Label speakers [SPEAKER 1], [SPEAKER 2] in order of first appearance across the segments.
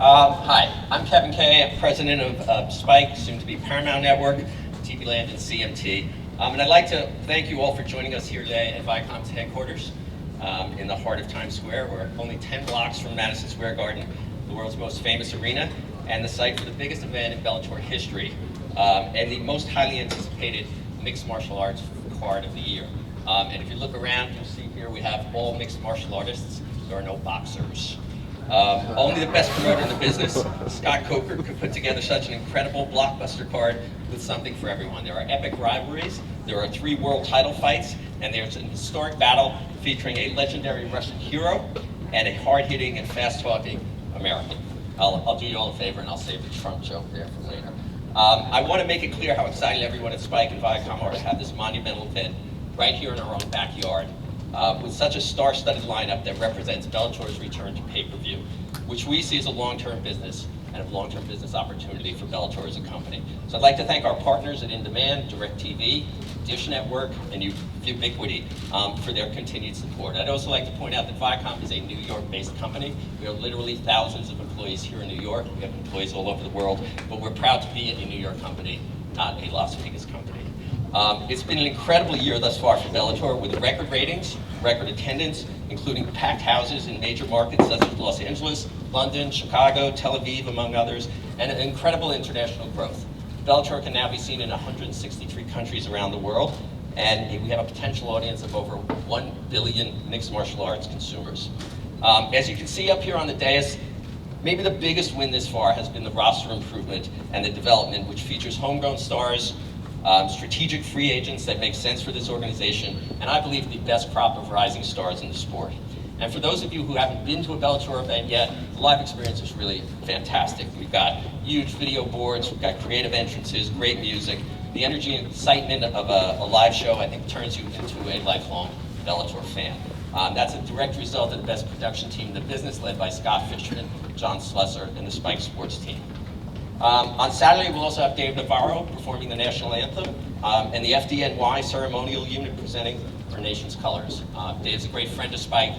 [SPEAKER 1] Hi, I'm Kevin Kay. I'm president of Spike, soon to be Paramount Network, TV Land, and CMT. And I'd like to thank you all for joining us here today at Viacom's headquarters in the heart of Times Square. We're only 10 blocks from Madison Square Garden, the world's most famous arena, and the site for the biggest event in Bellator history, and the most highly anticipated mixed martial arts card of the year. And if you look around, you'll see here we have all mixed martial artists. There are no boxers. Only the best promoter in the business, Scott Coker, could put together such an incredible blockbuster card with something for everyone. There are epic rivalries, there are 3 world title fights, and there's an historic battle featuring a legendary Russian hero and a hard-hitting and fast-talking American. I'll do you all a favor and I'll save the Trump joke there for later. I want to make it clear how excited everyone at Spike and Viacom are to have this monumental event right here in our own backyard. With such a star-studded lineup that represents Bellator's return to pay-per-view, which we see as a long-term business and a long-term business opportunity for Bellator as a company. So I'd like to thank our partners at In Demand, DirecTV, Dish Network, and Ubiquity for their continued support. I'd also like to point out that Viacom is a New York-based company. We are literally thousands of employees here in New York. We have employees all over the world, but we're proud to be a New York company, not a Las Vegas company. It's been an incredible year thus far for Bellator with record ratings, record attendance, including packed houses in major markets such as Los Angeles, London, Chicago, Tel Aviv, among others, and an incredible international growth. Bellator can now be seen in 163 countries around the world, and we have a potential audience of over 1 billion mixed martial arts consumers. As you can see up here on the dais, maybe the biggest win this far has been the roster improvement and the development, which features homegrown stars, strategic free agents that make sense for this organization, and I believe the best crop of rising stars in the sport. And for those of you who haven't been to a Bellator event yet, the live experience is really fantastic. We've got huge video boards, we've got creative entrances, great music. The energy and excitement of a live show, I think, turns you into a lifelong Bellator fan. That's a direct result of the best production team in the business, led by Scott Fisher and John Slesser and the Spike Sports team. On Saturday, we'll also have Dave Navarro performing the national anthem, and the FDNY ceremonial unit presenting our nation's colors. Dave's a great friend of Spike.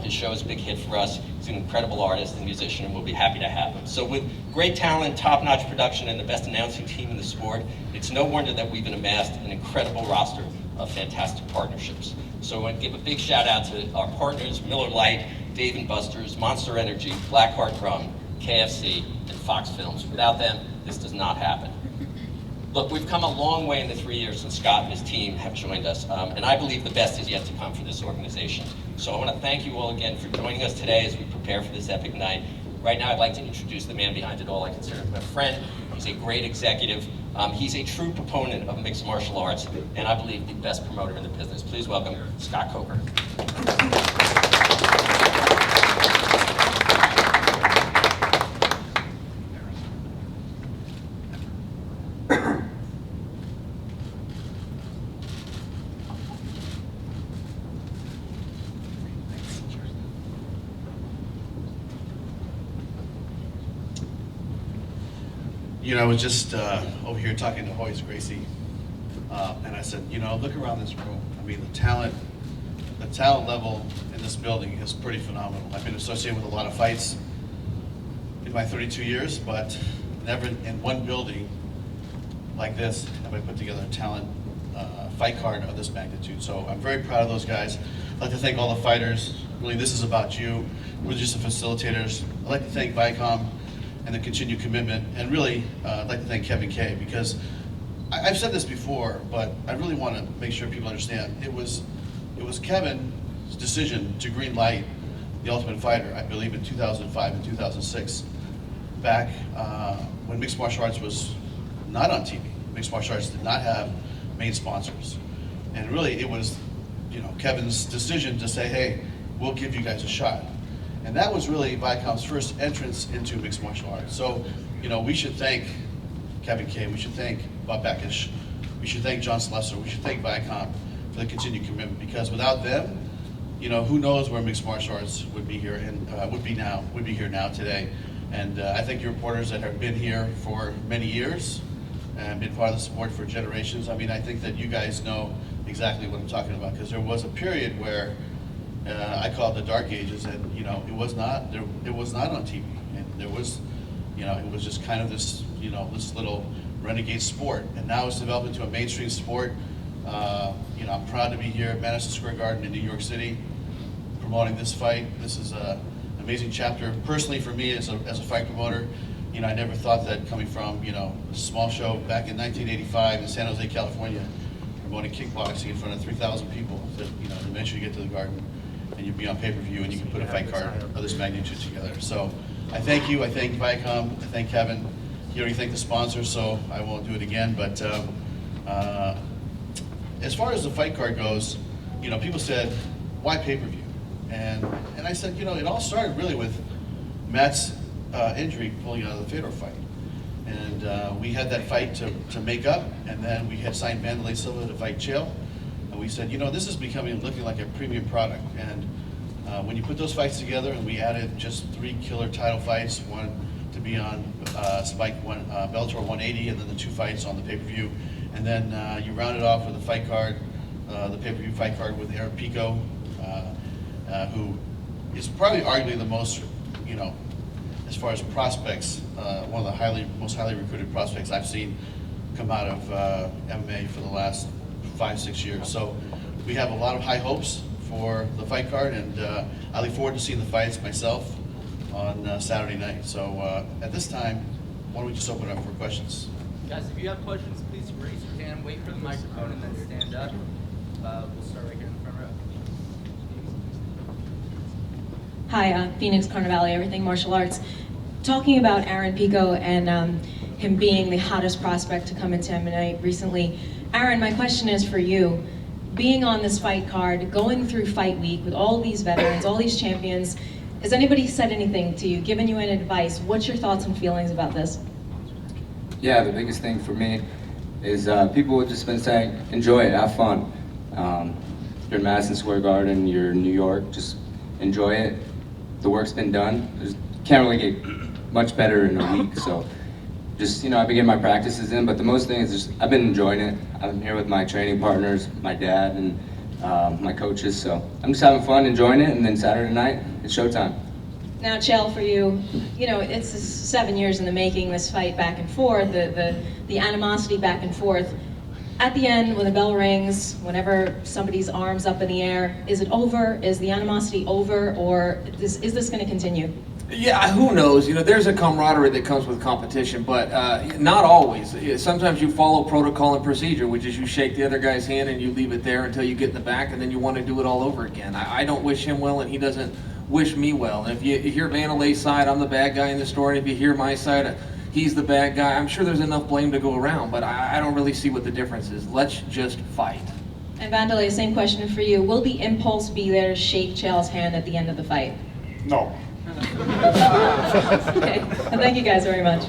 [SPEAKER 1] His show is a big hit for us. He's an incredible artist and musician, and we'll be happy to have him. So with great talent, top-notch production, and the best announcing team in the sport, it's no wonder that we've amassed an incredible roster of fantastic partnerships. So I want to give a big shout out to our partners, Miller Lite, Dave & Buster's, Monster Energy, Blackheart Rum, KFC, and Fox Films. Without them, this does not happen. Look, we've come a long way in the 3 years since Scott and his team have joined us, and I believe the best is yet to come for this organization. So I want to thank you all again for joining us today as we prepare for this epic night. Right now, I'd like to introduce the man behind it all. I consider him a friend. He's a great executive. He's a true proponent of mixed martial arts, and I believe the best promoter in the business. Please welcome Scott Coker.
[SPEAKER 2] You know, I was just over here talking to Hoyce Gracie, and I said, you know, look around this room. I mean, the talent level in this building is pretty phenomenal. I've been associated with a lot of fights in my 32 years, but never in one building like this have I put together a talent fight card of this magnitude. So I'm very proud of those guys. I'd like to thank all the fighters. Really, this is about you. We're just the facilitators. I'd like to thank Viacom and the continued commitment, and really I'd like to thank Kevin Kay, because I've said this before, but I really want to make sure people understand. It was Kevin's decision to green light The Ultimate Fighter, I believe in 2005 and 2006, back when mixed martial arts was not on TV. Mixed martial arts did not have main sponsors, and really it was, you know, Kevin's decision to say, hey, we'll give you guys a shot. And that was really Viacom's first entrance into mixed martial arts. So, you know, we should thank Kevin Kay, we should thank Bob Beckish, we should thank John Slesser, we should thank Viacom for the continued commitment, because without them, you know, who knows where mixed martial arts would be here and would be here now today. And I think your reporters that have been here for many years and been part of the sport for generations, I mean, I think that you guys know exactly what I'm talking about, because there was a period where I call it the dark ages, and you know, it was not on TV, and There was, it was just kind of this, this little renegade sport, and now it's developed into a mainstream sport. I'm proud to be here at Madison Square Garden in New York City, promoting this fight. This is an amazing chapter, personally for me as a fight promoter. I never thought that coming from, a small show back in 1985 in San Jose, California, promoting kickboxing in front of 3,000 people, that, eventually you get to the Garden and you'd be on pay-per-view and you can put a fight card of this magnitude together. So I thank you, I thank Viacom, I thank Kevin. He already thanked the sponsors, so I won't do it again. But as far as the fight card goes, people said, why pay-per-view? And I said, it all started really with Matt's injury pulling out of the Fedor fight. And we had that fight to make up, and then we had signed Wanderlei Silva to fight Chael. And we said, this is looking like a premium product. And when you put those fights together, and we added just 3 killer title fights, one to be on Spike Bellator 180, and then the 2 fights on the pay-per-view. And then you round it off with a fight card, the pay-per-view fight card with Aaron Pico, who is probably arguably the most, as far as prospects, one of the most highly recruited prospects I've seen come out of MMA for the last 5-6 years. So we have a lot of high hopes for the fight card, and I look forward to seeing the fights myself on Saturday night. So at this time, why don't we just open it up for questions?
[SPEAKER 3] Guys, if you have questions, please raise your hand, wait for the microphone, and then stand up. We'll start right here in the front row.
[SPEAKER 4] Hi, Phoenix Carnivale, Everything Martial Arts. Talking about Aaron Pico and him being the hottest prospect to come into MMA recently, Aaron, my question is for you. Being on this fight card, going through fight week with all these veterans, all these champions, has anybody said anything to you, given you any advice? What's your thoughts and feelings about this?
[SPEAKER 5] Yeah, the biggest thing for me is people have just been saying, enjoy it, have fun. You're in Madison Square Garden, you're in New York, just enjoy it. The work's been done. Can't really get much better in a week, so just, I've been getting my practices in, but the most thing is just, I've been enjoying it. I'm here with my training partners, my dad, and my coaches, so I'm just having fun, enjoying it, and then Saturday night, it's showtime.
[SPEAKER 4] Now, Chael, for you, it's 7 years in the making, this fight back and forth, the animosity back and forth. At the end, when the bell rings, whenever somebody's arm's up in the air, is it over? Is the animosity over, or is this going to continue?
[SPEAKER 6] Yeah, who knows? There's a camaraderie that comes with competition, but not always. Sometimes you follow protocol and procedure, which is you shake the other guy's hand and you leave it there until you get in the back, and then you want to do it all over again. I don't wish him well, and he doesn't wish me well. And if you hear Wanderlei's side, I'm the bad guy in the story. If you hear my side, he's the bad guy. I'm sure there's enough blame to go around, but I don't really see what the difference is. Let's just fight.
[SPEAKER 4] And Wanderlei, same question for you. Will the impulse be there to shake Chael's hand at the end of the fight?
[SPEAKER 7] No.
[SPEAKER 4] Okay, well, thank you guys very much.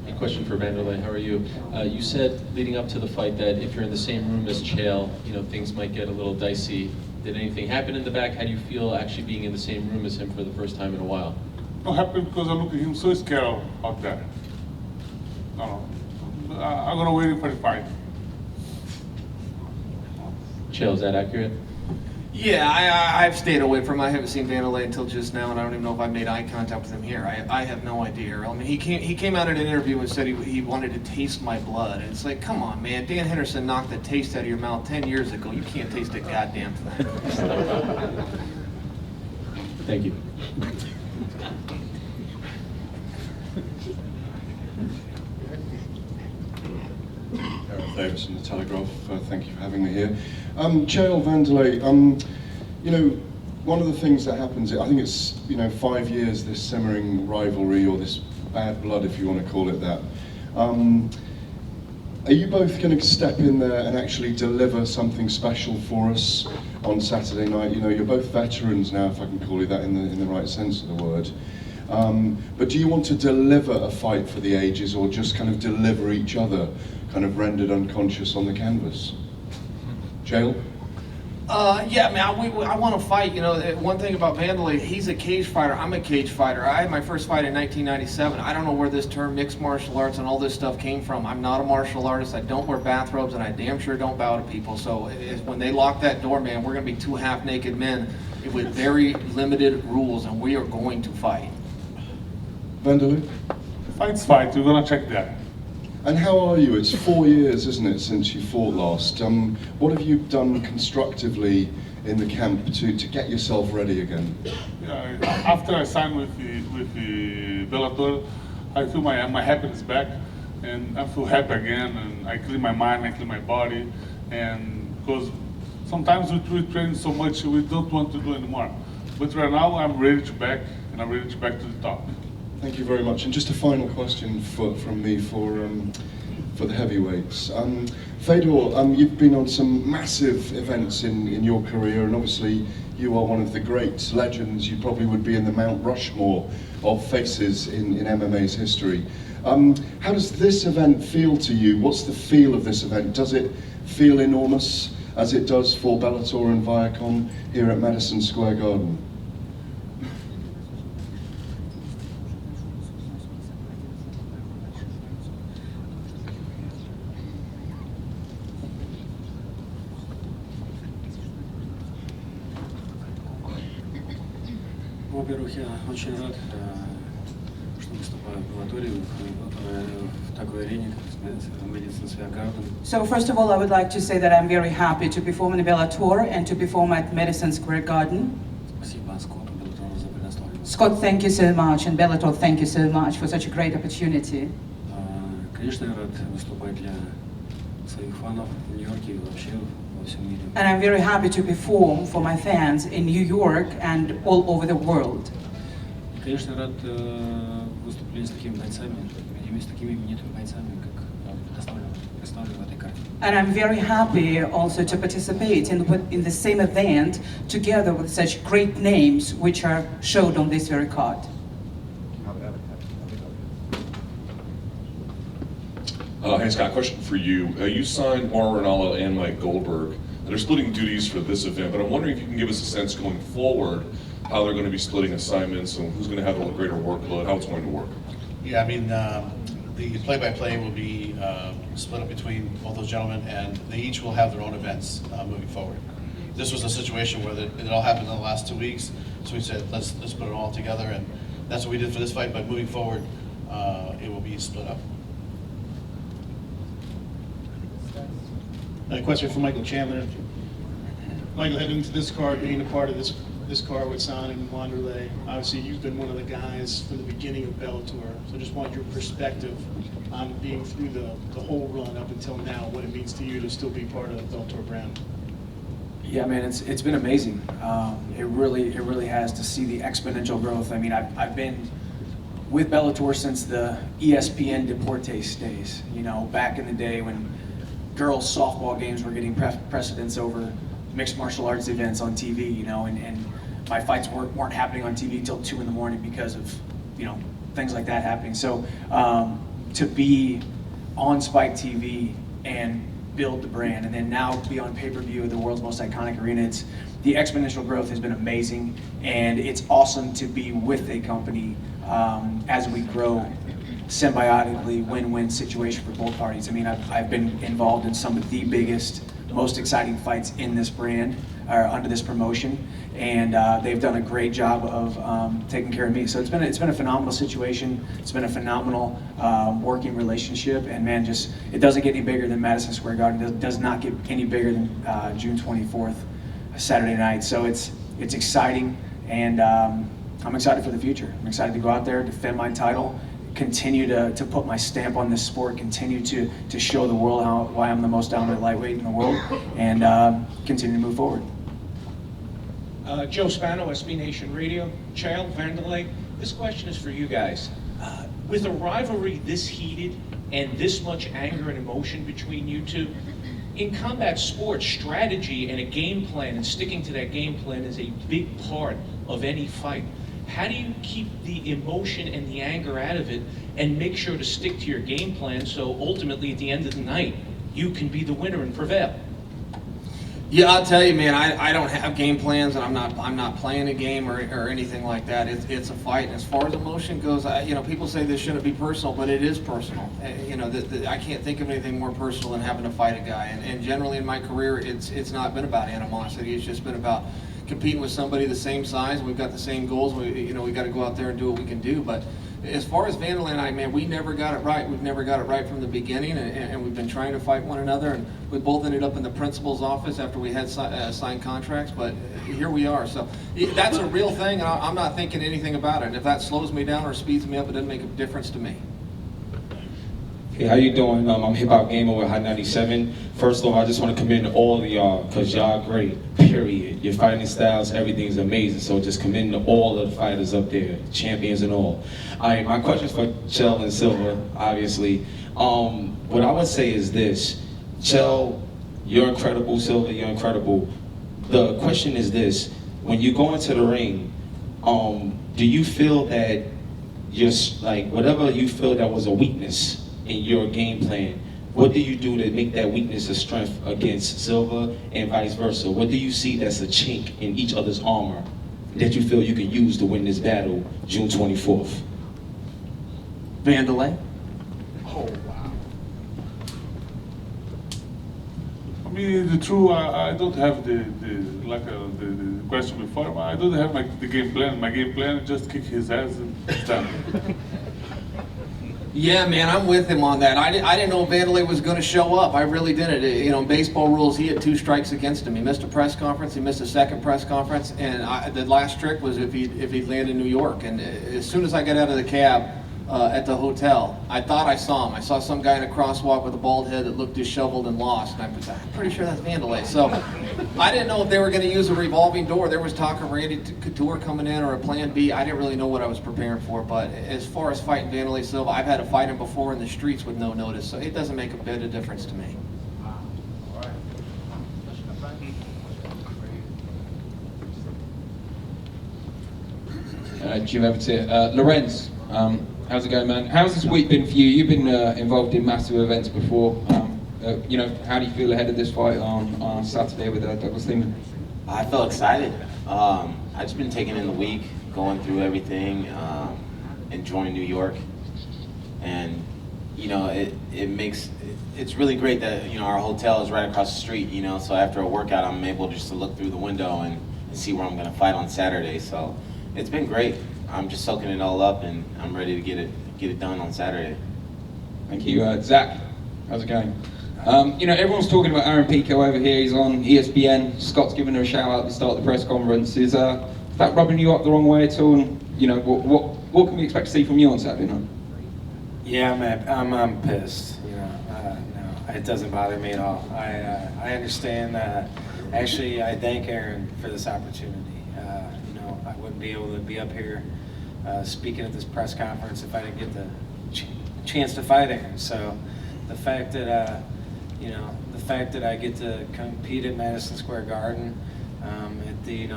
[SPEAKER 8] A question for Wanderlei. How are you? You said leading up to the fight that if you're in the same room as Chael, things might get a little dicey. Did anything happen in the back? How do you feel actually being in the same room as him for the first time in a while?
[SPEAKER 7] What happened because I look at him so scared out there. No. I'm gonna wait for the fight.
[SPEAKER 8] Chael, is that accurate?
[SPEAKER 6] Yeah, I've stayed away from him. I haven't seen Wanderlei until just now, and I don't even know if I made eye contact with him here. I have no idea. I mean, he came out in an interview and said he wanted to taste my blood. And it's like, come on, man. Dan Henderson knocked the taste out of your mouth 10 years ago. You can't taste a goddamn thing.
[SPEAKER 8] Thank you.
[SPEAKER 9] Davis from the Telegraph. Thank you for having me here. Chael, Wanderlei, one of the things that happens, I think it's 5 years, this simmering rivalry, or this bad blood, if you want to call it that. Are you both going to step in there and actually deliver something special for us on Saturday night? You're both veterans now, if I can call it that in the right sense of the word. But do you want to deliver a fight for the ages, or just kind of deliver each other, kind of rendered unconscious on the canvas? Chael?
[SPEAKER 6] Yeah, man, I want to fight. You know, one thing about Wanderlei, he's a cage fighter. I'm a cage fighter. I had my first fight in 1997. I don't know where this term mixed martial arts and all this stuff came from. I'm not a martial artist. I don't wear bathrobes, and I damn sure don't bow to people. So when they lock that door, man, we're going to be two half-naked men with very limited rules, and we are going to fight.
[SPEAKER 9] Wanderlei?
[SPEAKER 7] Fight's fight, we're gonna check that.
[SPEAKER 9] And how are you? It's 4 years, isn't it, since you fought last? What have you done constructively in the camp to get yourself ready again?
[SPEAKER 7] After I signed with the Bellator, I feel my happiness back, and I feel happy again, and I clean my mind, I clean my body, and because sometimes we train so much we don't want to do anymore. But right now I'm ready to back, and I'm ready to back to the top.
[SPEAKER 9] Thank you very much. And just a final question from me for the heavyweights. Fedor, you've been on some massive events in your career, and obviously you are one of the great legends. You probably would be in the Mount Rushmore of faces in MMA's history. How does this event feel to you? What's the feel of this event? Does it feel enormous, as it does for Bellator and Viacom here at Madison Square Garden?
[SPEAKER 10] Во-первых, я очень рад, что выступаю в Беллаторе, в такой арене, как Madison Square Garden.
[SPEAKER 11] So first of all, I would like to say that I'm very happy to perform in Bellator and to perform at Madison Square Garden.
[SPEAKER 10] Спасибо Скотту, Bellator за предоставленную.
[SPEAKER 11] Scott, thank you so much, and Bellator, thank you so much for such a great opportunity.
[SPEAKER 10] Конечно, я рад выступать для своих фанов в Нью-Йорке и вообще во всем мире.
[SPEAKER 11] And I'm very happy to perform for my fans in New York and all over the world.
[SPEAKER 10] Конечно, рад выступлять с такими бойцами, с такими именитыми бойцами, как представлены в этой карте.
[SPEAKER 11] And I'm very happy also to participate in the same event together with such great names which are showed on this very card.
[SPEAKER 12] Hey Scott, question for you. You signed Mauro Ranallo and Mike Goldberg. They're splitting duties for this event, but I'm wondering if you can give us a sense going forward how they're going to be splitting assignments and who's going to have a greater workload, how it's going to work.
[SPEAKER 2] Yeah, I mean, the play-by-play will be split up between both those gentlemen, and they each will have their own events moving forward. This was a situation where it all happened in the last 2 weeks, so we said, let's put it all together, and that's what we did for this fight, but moving forward, it will be split up.
[SPEAKER 13] A question for Michael Chandler. Michael, heading into this card, being a part of this card with Sonnen and Wanderlei, obviously you've been one of the guys from the beginning of Bellator. So I just want your perspective on being through the whole run up until now, what it means to you to still be part of the Bellator brand.
[SPEAKER 14] Yeah, man, it's been amazing. It really has, to see the exponential growth. I mean, I've been with Bellator since the ESPN Deportes days. You know, back in the day when girls softball games were getting precedence over mixed martial arts events on TV, you know, and my fights weren't happening on TV till 2 in the morning because of, you know, things like that happening. So to be on Spike TV and build the brand, and then now be on pay-per-view of the world's most iconic arena, the exponential growth has been amazing, and it's awesome to be with a company as we grow symbiotically, win-win situation for both parties. I mean, I've been involved in some of the biggest, most exciting fights in this brand, or under this promotion, and they've done a great job of taking care of me. So it's been a phenomenal situation. It's been a phenomenal working relationship, and man, it doesn't get any bigger than Madison Square Garden. It does not get any bigger than June 24th, Saturday night. So it's exciting, and I'm excited for the future. I'm excited to go out there, defend my title, continue to put my stamp on this sport, continue to show the world why I'm the most dominant lightweight in the world, and continue to move forward.
[SPEAKER 15] Joe Spano, SB Nation Radio. Chael, Wanderlei, this question is for you guys. With a rivalry this heated and this much anger and emotion between you two, in combat sports, strategy and a game plan and sticking to that game plan is a big part of any fight. How do you keep the emotion and the anger out of it and make sure to stick to your game plan so ultimately at the end of the night you can be the winner and prevail?
[SPEAKER 6] Yeah, I'll tell you, man. I don't have game plans, and I'm not playing a game or anything like that. It's a fight. And as far as emotion goes, people say this shouldn't be personal, but it is personal. I can't think of anything more personal than having to fight a guy. And generally in my career, it's not been about animosity. It's just been about competing with somebody the same size. We've got the same goals. We got to go out there and do what we can do. But as far as Wanderlei and I, man, we never got it right. We've never got it right from the beginning, and we've been trying to fight one another, and we both ended up in the principal's office after we had signed contracts, but here we are. So that's a real thing, and I'm not thinking anything about it. And if that slows me down or speeds me up, it doesn't make a difference to me.
[SPEAKER 16] Hey, how you doing? I'm Hip Hop Gamer with Hot 97. First of all, I just want to commend all of y'all, because y'all great, period. Your fighting styles, everything's amazing. So just commend all of the fighters up there, champions and all. All right, my question's for Chell and Silva, obviously. What I would say is this. Chell, you're incredible. Silva, you're incredible. The question is this. When you go into the ring, do you feel that whatever you feel that was a weakness in your game plan, what do you do to make that weakness a strength against Silva and vice versa? What do you see that's a chink in each other's armor that you feel you can use to win this battle June 24th?
[SPEAKER 6] Wanderlei?
[SPEAKER 7] Oh, wow. I mean, the truth, I don't have the question before, but I don't have the game plan. My game plan is just kick his ass and it's done.
[SPEAKER 6] Yeah, man, I'm with him on that. I didn't know Wanderlei was going to show up. I really didn't. In baseball rules, he had 2 strikes against him. He missed a press conference. He missed a second press conference, and the last trick was if he'd land in New York. And as soon as I got out of the cab at the hotel, I thought I saw him. I saw some guy in a crosswalk with a bald head that looked disheveled and lost, and I'm pretty sure that's Wanderlei. So I didn't know if they were going to use a revolving door. There was talk of Randy Couture coming in or a plan B. I didn't really know what I was preparing for, but as far as fighting Wanderlei Silva, I've had to fight him before in the streets with no notice, so it doesn't make a bit of difference to me.
[SPEAKER 17] Jim Evans here. Lorenz, how's it going, man? How's this week been for you? You've been involved in massive events before. How do you feel ahead of this fight on Saturday with Douglas Lehman?
[SPEAKER 18] I felt excited. I've just been taking in the week, going through everything, enjoying New York, and it's really great that our hotel is right across the street. So after a workout, I'm able just to look through the window and see where I'm going to fight on Saturday. So it's been great. I'm just soaking it all up, and I'm ready to get it done on Saturday.
[SPEAKER 17] Thank you, Zach. How's it going? Everyone's talking about Aaron Pico over here. He's on ESPN. Scott's giving him a shout out at the start of the press conference. Is that rubbing you up the wrong way at all? And what can we expect to see from you on Saturday night?
[SPEAKER 14] Yeah, I'm pissed. No, it doesn't bother me at all. I understand. Actually, I thank Aaron for this opportunity. I wouldn't be able to be up here speaking at this press conference if I didn't get the chance to fight Aaron. So the fact that I get to compete at Madison Square Garden at the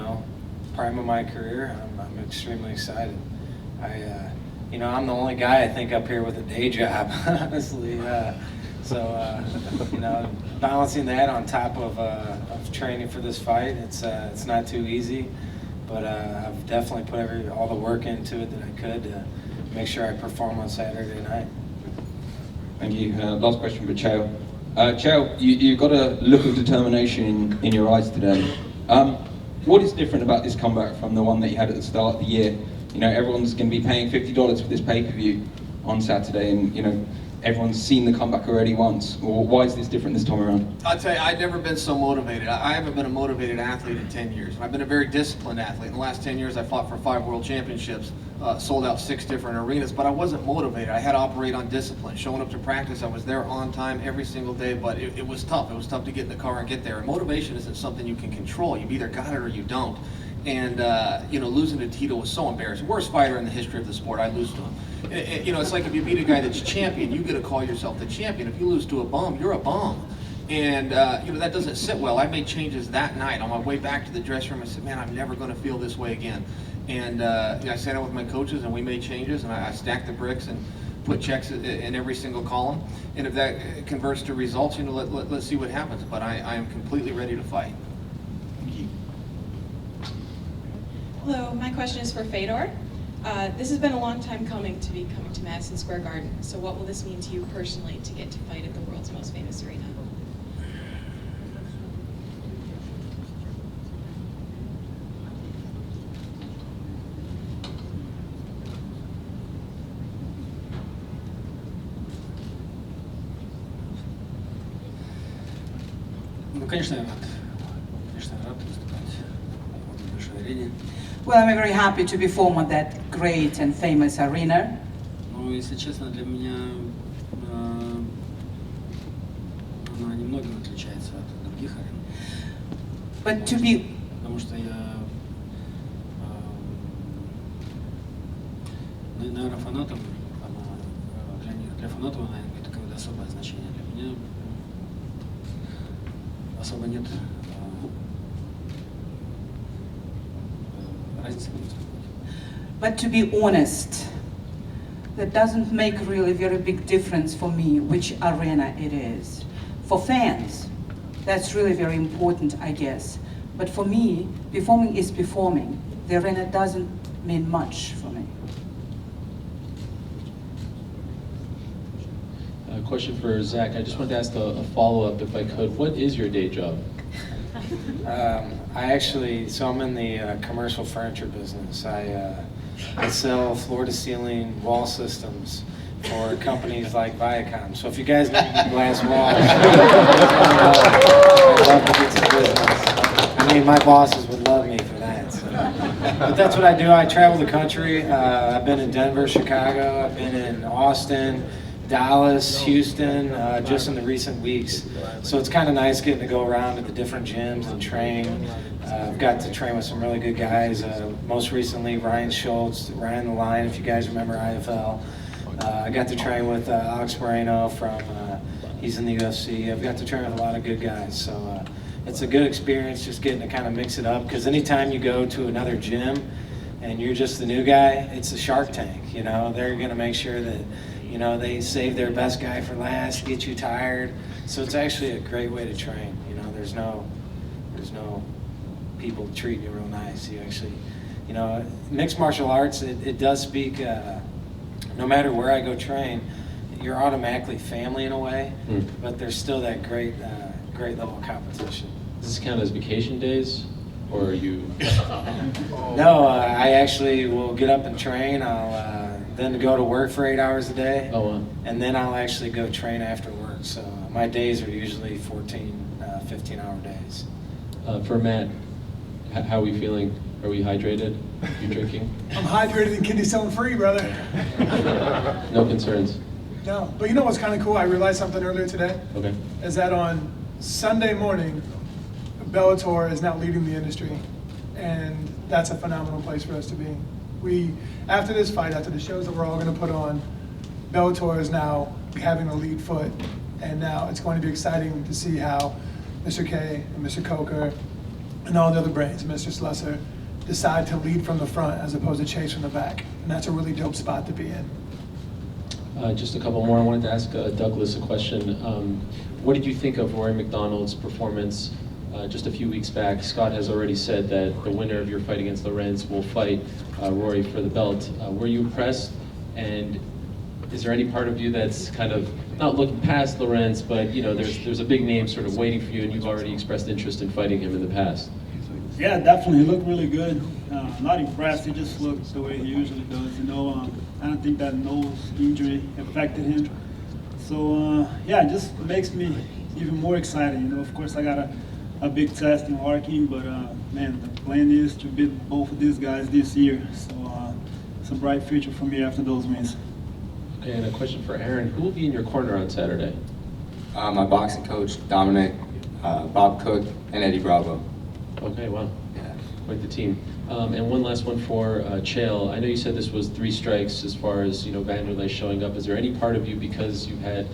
[SPEAKER 14] prime of my career, I'm extremely excited. I'm the only guy I think up here with a day job, honestly. Balancing that on top of training for this fight, it's not too easy. But I've definitely put all the work into it that I could to make sure I perform on Saturday night.
[SPEAKER 17] Thank you. Last question for Chael. Chael, you've got a look of determination in your eyes today. What is different about this comeback from the one that you had at the start of the year? Everyone's going to be paying $50 for this pay-per-view on Saturday, and everyone's seen the comeback already once. Or why is this different this time around?
[SPEAKER 6] I'll tell you, I've never been so motivated. I haven't been a motivated athlete in 10 years. I've been a very disciplined athlete. In the last 10 years, I fought for 5 world championships, sold out 6 different arenas, but I wasn't motivated. I had to operate on discipline. Showing up to practice, I was there on time every single day, but it was tough. It was tough to get in the car and get there. And motivation isn't something you can control. You've either got it or you don't. And, losing to Tito was so embarrassing. Worst fighter in the history of the sport, I lose to him. It's like if you beat a guy that's champion, you get to call yourself the champion. If you lose to a bum, you're a bum. And, that doesn't sit well. I made changes that night. On my way back to the dressing room, I said, man, I'm never going to feel this way again. And I sat down with my coaches, and we made changes, and I stacked the bricks and put checks in every single column. And if that converts to results, let's see what happens. But I am completely ready to fight.
[SPEAKER 19] Hello, my question is for Fedor. This has been a long time coming to be coming to Madison Square Garden. So what will this mean to you personally to get to fight at the world's most famous arena?
[SPEAKER 10] Ну, конечно, я рад. Конечно, я рад выступать в этой большой арене.
[SPEAKER 11] Well, I'm very happy to perform at that great and famous arena.
[SPEAKER 10] Но, если честно, для меня она немногим отличается от других арен.
[SPEAKER 11] But to be
[SPEAKER 10] Потому что я, наверное, фанатам, для фанатов она имеет какое-то особое значение. Для меня особо нет разницы между собой.
[SPEAKER 11] But to be honest, that doesn't make really very big difference for me which arena it is. For fans, that's really very important, I guess. But for me, performing is performing. The arena doesn't mean much for me.
[SPEAKER 8] A question for Zach. I just wanted to ask a follow-up, if I could. What is your day job?
[SPEAKER 14] I'm in the commercial furniture business. I sell floor-to-ceiling wall systems for companies like Viacom. So if you guys need glass walls, I'd love to get some business. I mean, my bosses would love me for that. So. But that's what I do. I travel the country. I've been in Denver, Chicago. I've been in Austin, Dallas, Houston, just in the recent weeks. So it's kind of nice getting to go around to the different gyms and train. I've got to train with some really good guys. Most recently, Ryan Schultz, Ryan the Lion, if you guys remember IFL. I got to train with Alex Moreno he's in the UFC. I've got to train with a lot of good guys. So it's a good experience just getting to kind of mix it up. Because anytime you go to another gym and you're just the new guy, it's a Shark Tank. You know, they're going to make sure that they save their best guy for last, get you tired. So it's actually a great way to train. There's no people treating you real nice. You actually, mixed martial arts, it does speak, no matter where I go train, you're automatically family in a way, but there's still that great level of competition.
[SPEAKER 8] Does this count as vacation days, or are you?
[SPEAKER 14] No, I actually will get up and train. I'll then go to work for 8 hours a day.
[SPEAKER 8] Oh, wow.
[SPEAKER 14] And then I'll actually go train after work. So my days are usually 14, 15-hour days.
[SPEAKER 8] For Matt, how are we feeling? Are we hydrated? You drinking?
[SPEAKER 20] I'm hydrated and kidney stone free, brother.
[SPEAKER 8] No concerns?
[SPEAKER 20] No, but you know what's kind of cool? I realized something earlier today.
[SPEAKER 8] Okay.
[SPEAKER 20] Is that on Sunday morning, Bellator is now leading the industry, and that's a phenomenal place for us to be. After this fight, after the shows that we're all going to put on, Bellator is now having a lead foot, and now it's going to be exciting to see how Mr. K and Mr. Coker and all the other brains, Mr. Slusser, decide to lead from the front as opposed to chase from the back, and that's a really dope spot to be in.
[SPEAKER 8] Just a couple more. I wanted to ask Douglas a question. What did you think of Rory McDonald's performance just a few weeks back? Scott has already said that the winner of your fight against Lorenz will fight Rory for the belt. Were you impressed? And is there any part of you that's kind of not looking past Lorenz, but there's a big name sort of waiting for you, and you've already expressed interest in fighting him in the past?
[SPEAKER 21] Yeah, definitely. He looked really good. Not impressed. He just looked the way he usually does. I don't think that nose injury affected him. So yeah, it just makes me even more excited. Of course, I got a big test in Larkin, but man, the plan is to beat both of these guys this year. So it's a bright future for me after those wins.
[SPEAKER 8] Okay, and a question for Aaron. Who will be in your corner on Saturday?
[SPEAKER 5] My boxing coach, Dominic, Bob Cook, and Eddie Bravo.
[SPEAKER 8] Okay, wow. Yeah. Quite the team. And one last one for Chael. I know you said this was 3 strikes as far as, Wanderlei showing up. Is there any part of you, because you've had,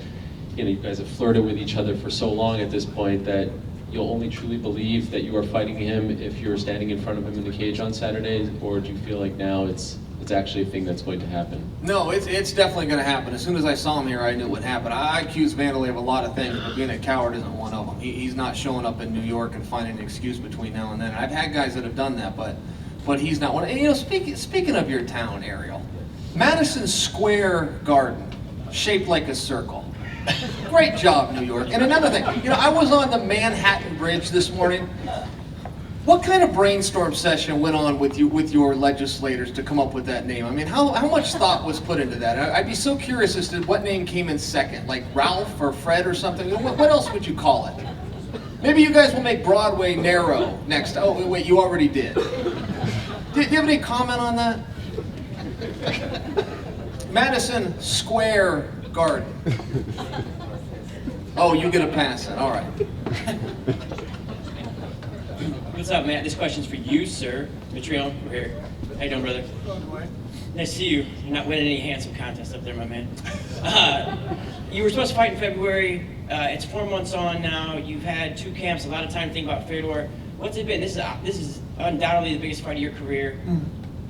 [SPEAKER 8] you guys have flirted with each other for so long at this point, that you'll only truly believe that you are fighting him if you're standing in front of him in the cage on Saturday? Or do you feel like now it's actually a thing that's going to happen?
[SPEAKER 6] No, it's definitely going to happen. As soon as I saw him here, I knew it would happen. I accuse Wanderlei of a lot of things, but being a coward isn't one of them. He's not showing up in New York and finding an excuse between now and then. I've had guys that have done that, but but he's not one. And you know, speaking of your town, Ariel, Madison Square Garden, shaped like a circle. Great job, New York. And another thing, you know, I was on the Manhattan Bridge this morning. What kind of brainstorm session went on with your legislators to come up with that name? I mean, how much thought was put into that? I'd be so curious as to what name came in second, like Ralph or Fred or something. What else would you call it? Maybe you guys will make Broadway narrow next. Oh, wait, you already did. Do you have any comment on that? Madison Square Garden. Oh, you get a pass then. All right.
[SPEAKER 1] What's up, Matt? This question's for you, sir. Mitrione, we're here. How you doing, brother? Nice to see you. You're not winning any handsome contest up there, my man. You were supposed to fight in February. It's 4 months on now. You've had 2 camps, a lot of time to think about Fedor. What's it been? This is undoubtedly the biggest fight of your career.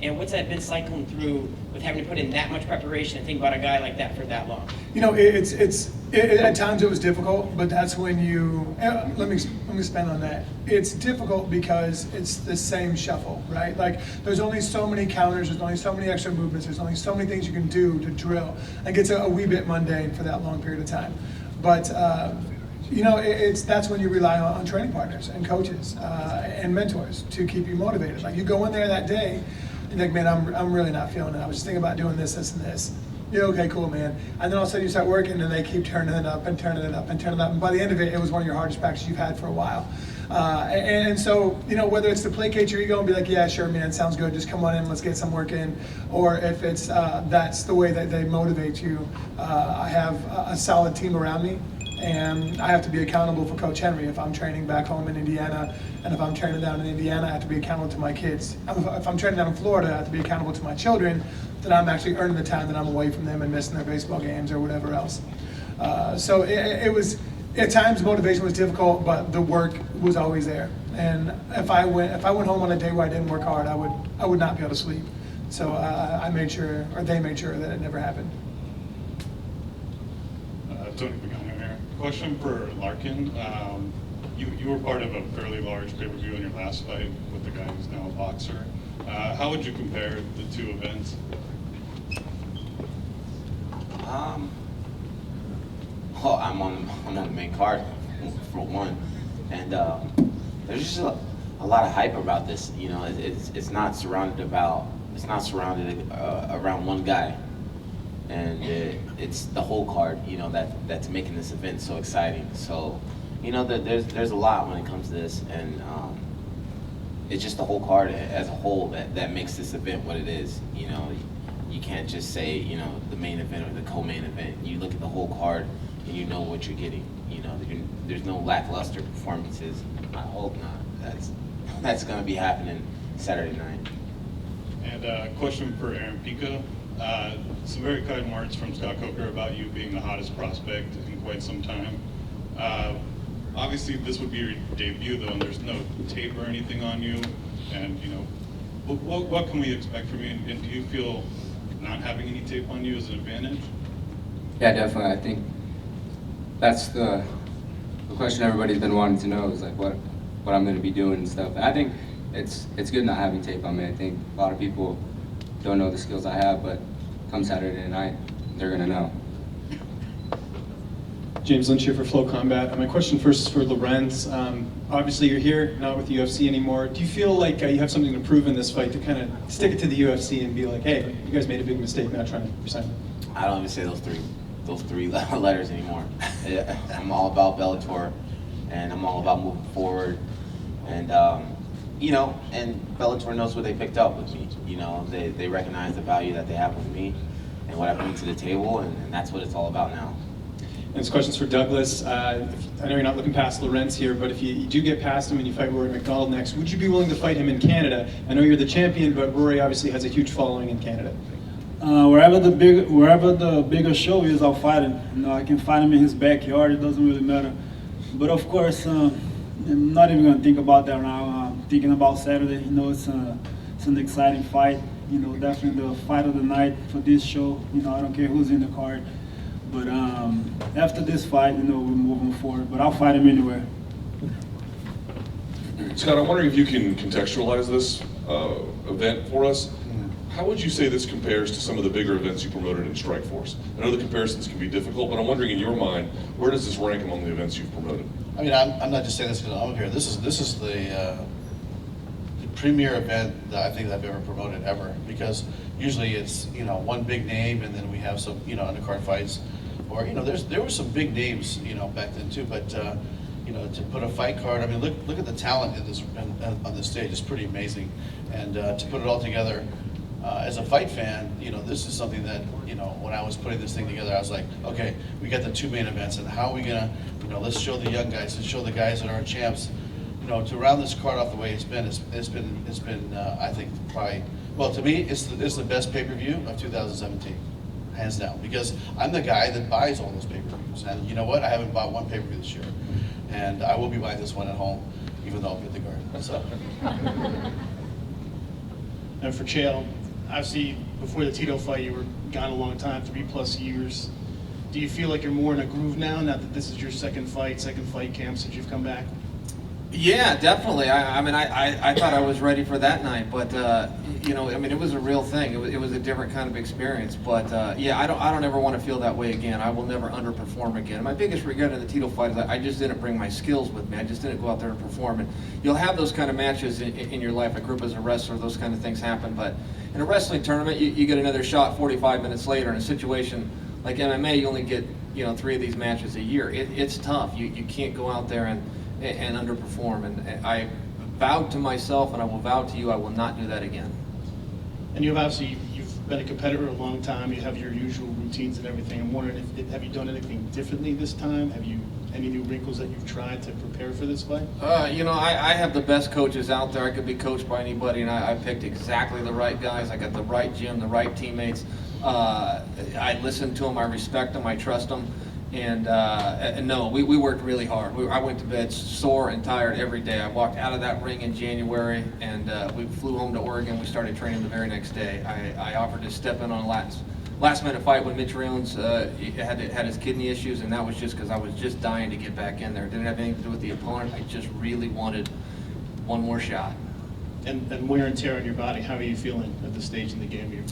[SPEAKER 1] And what's that been cycling through with having to put in that much preparation and think about a guy like that for that long?
[SPEAKER 20] You know, at times it was difficult, but that's when you, let me expand on that. It's difficult because it's the same shuffle, right? Like, there's only so many counters, there's only so many extra movements, there's only so many things you can do to drill. It gets a wee bit mundane for that long period of time. But, you know, that's when you rely on training partners and coaches and mentors to keep you motivated. Like, you go in there that day, you're like, man, I'm really not feeling it. I was just thinking about doing this, this, and this. Yeah, okay, cool, man. And then all of a sudden you start working and they keep turning it up and turning it up and turning it up. And by the end of it, it was one of your hardest practices you've had for a while. And so, you know, whether it's to placate your ego and be like, yeah, sure, man, sounds good. Just come on in, let's get some work in. Or if it's, that's the way that they motivate you. I have a solid team around me. And I have to be accountable for Coach Henry. If I'm training back home in Indiana, and if I'm training down in Indiana, I have to be accountable to my kids. If I'm training down in Florida, I have to be accountable to my children, that I'm actually earning the time that I'm away from them and missing their baseball games or whatever else. So it was, at times motivation was difficult, but the work was always there. And if I went home on a day where I didn't work hard, I would not be able to sleep. So I made sure, or they made sure that it never happened.
[SPEAKER 22] Tony Pagano here. Question for Larkin. You were part of a fairly large pay-per-view in your last fight with the guy who's now a boxer. How would you compare the 2 events?
[SPEAKER 18] Well, I'm on the main card for one, and there's just a lot of hype about this. You know, it's not surrounded around one guy. And it's the whole card, you know, that's making this event so exciting. So, you know, there's a lot when it comes to this, and it's just the whole card as a whole that makes this event what it is. You know, you can't just say, you know, the main event or the co-main event. You look at the whole card and you know what you're getting. You know, there's no lackluster performances. I hope not. That's going to be happening Saturday night.
[SPEAKER 22] And a question for Aaron Pico. Some very kind words from Scott Coker about you being the hottest prospect in quite some time. Obviously, this would be your debut, though, and there's no tape or anything on you. And, you know, what can we expect from you? And do you feel not having any tape on you is an advantage?
[SPEAKER 5] Yeah, definitely. I think that's the question everybody's been wanting to know, is like what I'm going to be doing and stuff. And I think it's good not having tape on me. I think a lot of people don't know the skills I have, but come Saturday night, they're going to know.
[SPEAKER 23] James Lynch here for Flow Combat. My question first is for Lorenz. Obviously you're here, not with the UFC anymore. Do you feel like you have something to prove in this fight to kind of stick it to the UFC and be like, hey, you guys made a big mistake, not trying to resign?
[SPEAKER 18] I don't even say those three letters anymore. I'm all about Bellator, and I'm all about moving forward. And you know, and Bellator knows what they picked up with me. You know, they recognize the value that they have with me and what I bring to the table, and that's what it's all about now.
[SPEAKER 23] And this question's for Douglas. I know you're not looking past Lorenz here, but if you do get past him and you fight Rory McDonald next, would you be willing to fight him in Canada? I know you're the champion, but Rory obviously has a huge following in Canada.
[SPEAKER 21] Wherever the bigger show is, I'll fight him. You know, I can fight him in his backyard. It doesn't really matter. But of course, I'm not even going to think about that now. I'm thinking about Saturday. You know, it's an exciting fight. You know, definitely the fight of the night for this show. You know, I don't care who's in the card. But after this fight, you know, we're moving forward. But I'll fight him anywhere.
[SPEAKER 12] Scott, I'm wondering if you can contextualize this event for us. How would you say this compares to some of the bigger events you promoted in Strikeforce? I know the comparisons can be difficult, but I'm wondering in your mind, where does this rank among the events you've promoted?
[SPEAKER 2] I mean, I'm not just saying this because I'm here. This is the premier event that I think that I've ever promoted ever, because usually it's, you know, one big name and then we have some, you know, undercard fights, or, you know, there were some big names, you know, back then too, but you know, to put a fight card, I mean, look at the talent in this on this stage. It's pretty amazing, and to put it all together. As a fight fan, you know, this is something that, you know, when I was putting this thing together, I was like, okay, we got the two main events, and how are we gonna, you know, let's show the young guys, let's show the guys that are champs, you know, to round this card off the way it's been, I think probably, well, to me, it's the best pay-per-view of 2017, hands down, because I'm the guy that buys all those pay-per-views, and you know what, I haven't bought one pay-per-view this year, and I will be buying this one at home, even though I'll be at the Garden. So.
[SPEAKER 13] And for Chael, obviously, before the Tito fight, you were gone a long time, 3+ years. Do you feel like you're more in a groove now that this is your second fight camp since you've come back?
[SPEAKER 6] Yeah, definitely. I mean, I thought I was ready for that night, but you know, I mean, it was a real thing. It was a different kind of experience. But yeah, I don't ever want to feel that way again. I will never underperform again. My biggest regret in the Tito fight is I just didn't bring my skills with me. I just didn't go out there and perform. And you'll have those kind of matches in your life. I grew up as a wrestler. Those kind of things happen. But in a wrestling tournament, you get another shot 45 minutes later. In a situation like MMA, you only get, you know, 3 of these matches a year. It's tough. You can't go out there and underperform, and I vowed to myself, and I will vow to you, I will not do that again.
[SPEAKER 13] And you've been a competitor a long time. You have your usual routines and everything. I'm wondering, have you done anything differently this time? Have you any new wrinkles that you've tried to prepare for this fight?
[SPEAKER 6] You know, I have the best coaches out there. I could be coached by anybody, and I picked exactly the right guys. I got the right gym, the right teammates. I listen to them, I respect them, I trust them. And no, we worked really hard. I went to bed sore and tired every day. I walked out of that ring in January, and we flew home to Oregon. We started training the very next day. I offered to step in on a last-minute fight when Mitch Riones had his kidney issues, and that was just because I was just dying to get back in there. It didn't have anything to do with the opponent. I just really wanted one more shot.
[SPEAKER 13] And wear and tear on your body, how are you feeling at this stage in the game here?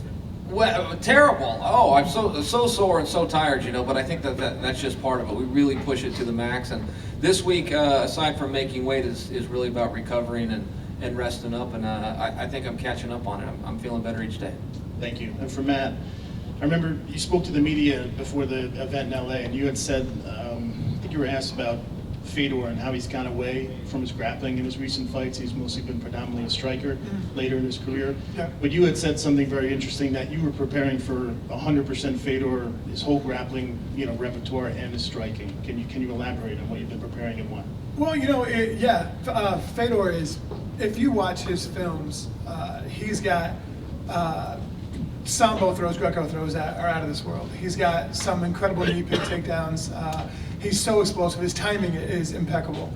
[SPEAKER 6] Well, terrible. Oh, I'm so sore and so tired, you know, but I think that's just part of it. We really push it to the max, and this week, aside from making weight, is really about recovering and resting up, and I think I'm catching up on it. I'm feeling better each day.
[SPEAKER 13] Thank you. And for Matt, I remember you spoke to the media before the event in LA, and you had said, I think you were asked about Fedor and how he's gone away from his grappling in his recent fights. He's mostly been predominantly a striker later in his career.
[SPEAKER 20] Yeah.
[SPEAKER 13] But you had said something very interesting, that you were preparing for 100% Fedor, his whole grappling, you know, repertoire and his striking. Can you elaborate on what you've been preparing and why?
[SPEAKER 20] Well, you know, Fedor is, if you watch his films, he's got sambo throws, Greco throws that are out of this world. He's got some incredible knee pick takedowns. He's so explosive. His timing is impeccable.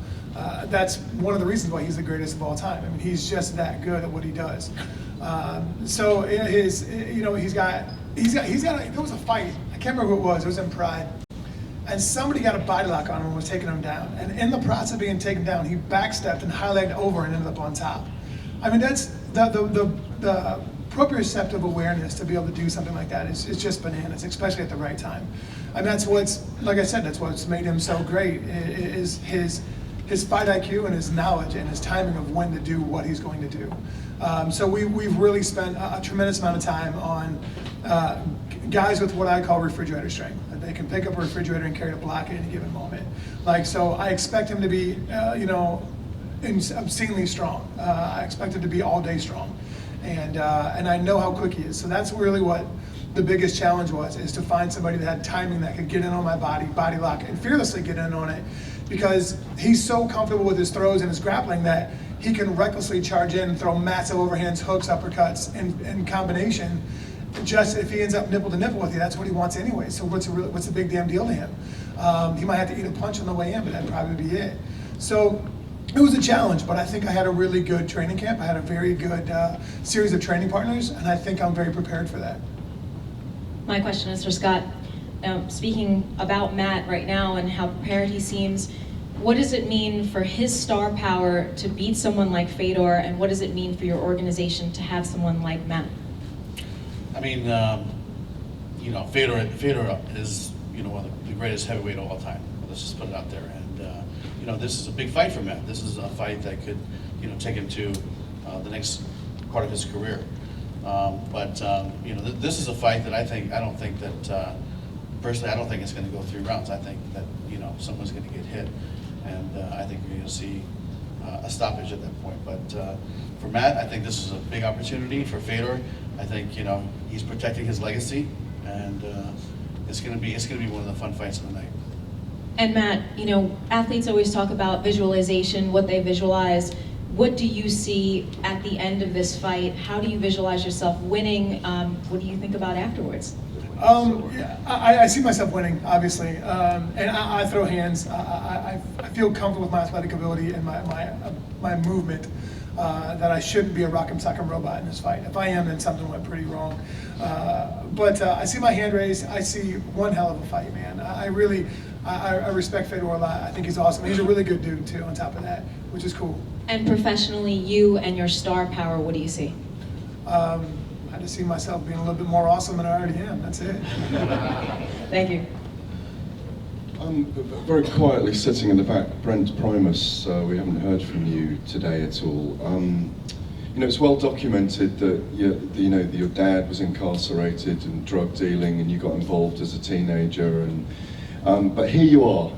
[SPEAKER 20] That's one of the reasons why he's the greatest of all time. I mean, he's just that good at what he does. So there was a fight. I can't remember who it was. It was in Pride. And somebody got a body lock on him and was taking him down. And in the process of being taken down, he backstepped and high-legged over and ended up on top. I mean, that's the proprioceptive awareness to be able to do something like that is just bananas, especially at the right time. And that's what's, like I said, that's what's made him so great, is his fight IQ and his knowledge and his timing of when to do what he's going to do. So we've really spent a tremendous amount of time on guys with what I call refrigerator strength. That they can pick up a refrigerator and carry it a block at any given moment. So I expect him to be, obscenely strong. I expect him to be all day strong. And I know how quick he is. So that's really what the biggest challenge was, is to find somebody that had timing that could get in on my body lock, and fearlessly get in on it, because he's so comfortable with his throws and his grappling that he can recklessly charge in and throw massive overhands, hooks, uppercuts in combination. Just if he ends up nipple to nipple with you, that's what he wants anyway. So what's the big damn deal to him? He might have to eat a punch on the way in, but that'd probably be it. So it was a challenge, but I think I had a really good training camp. I had a very good series of training partners, and I think I'm very prepared for that.
[SPEAKER 3] My question is for Scott. Speaking about Matt right now and how prepared he seems,
[SPEAKER 19] What does it mean for his star power to beat someone like Fedor, and what does it mean for your organization to have someone like Matt?
[SPEAKER 2] I mean, you know, Fedor is, you know, one of the greatest heavyweight of all time. Let's just put it out there. And you know, this is a big fight for Matt. This is a fight that could, you know, take him to the next part of his career. You know, this is a fight that I don't think that, personally, I don't think it's going to go 3 rounds. I think that, you know, someone's going to get hit. And I think you're going to see a stoppage at that point. But for Matt, I think this is a big opportunity. For Fedor, I think, you know, he's protecting his legacy, and it's going to be one of the fun fights of the night.
[SPEAKER 19] And Matt, you know, athletes always talk about visualization, what they visualize. What do you see at the end of this fight? How do you visualize yourself winning? What do you think about afterwards?
[SPEAKER 20] Yeah, I see myself winning, obviously, and I throw hands. I feel comfortable with my athletic ability and my movement, that I shouldn't be a rock'em sock'em robot in this fight. If I am, then something went pretty wrong. But I see my hand raised. I see one hell of a fight, man. I respect Fedor a lot. I think he's awesome. He's a really good dude too, on top of that, which is cool.
[SPEAKER 19] And professionally, you and your star power, what do you see?
[SPEAKER 20] I just see myself being a little bit more awesome than I already am. That's it.
[SPEAKER 19] Thank you.
[SPEAKER 3] I'm very quietly sitting in the back. Brent Primus, we haven't heard from you today at all. You know, it's well documented that your dad was incarcerated and drug dealing, and you got involved as a teenager. And but here you are,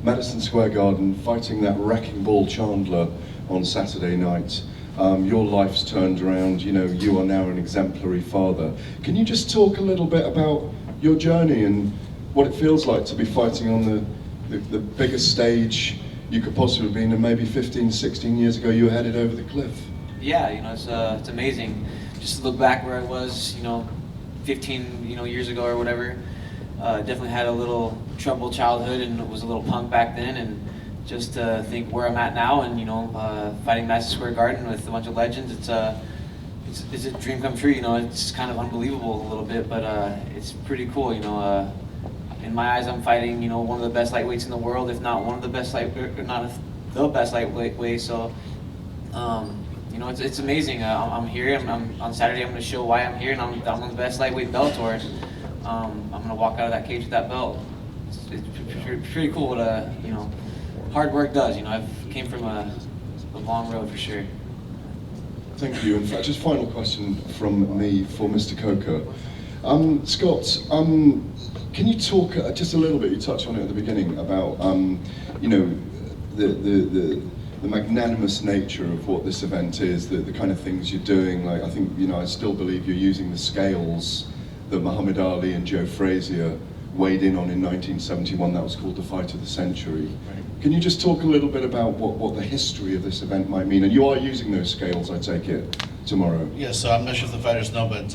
[SPEAKER 3] Madison Square Garden, fighting that wrecking ball Chandler on Saturday night. Your life's turned around, you know, you are now an exemplary father. Can you just talk a little bit about your journey and what it feels like to be fighting on the biggest stage you could possibly be in, and maybe 15, 16 years ago you were headed over the cliff?
[SPEAKER 4] Yeah, you know, it's amazing. Just to look back where I was, you know, 15, years ago or whatever. Definitely had a little troubled childhood and was a little punk back then, and just to think where I'm at now, and fighting Madison Square Garden with a bunch of legends, it's a dream come true. You know, it's kind of unbelievable a little bit, but it's pretty cool. You know, in my eyes, I'm fighting one of the best lightweights in the world, if not one of the best not the best lightweight. So, it's amazing. I'm here. I'm on Saturday. I'm going to show why I'm here, and I'm one of the best lightweight Bellator. I'm going to walk out of that cage with that belt. It's pretty cool what hard work does. I've came from a long road for sure.
[SPEAKER 3] Thank you. In fact, just final question from me for Mr. Coker. Scott, can you talk just a little bit, you touched on it at the beginning, about the magnanimous nature of what this event is, the kind of things you're doing. Like, I think, I still believe you're using the scales that Muhammad Ali and Joe Frazier weighed in on in 1971. That was called the Fight of the Century. Right. Can you just talk a little bit about what the history of this event might mean? And you are using those scales, I take it, tomorrow.
[SPEAKER 2] Yes, so I'm not sure if the fighters know, but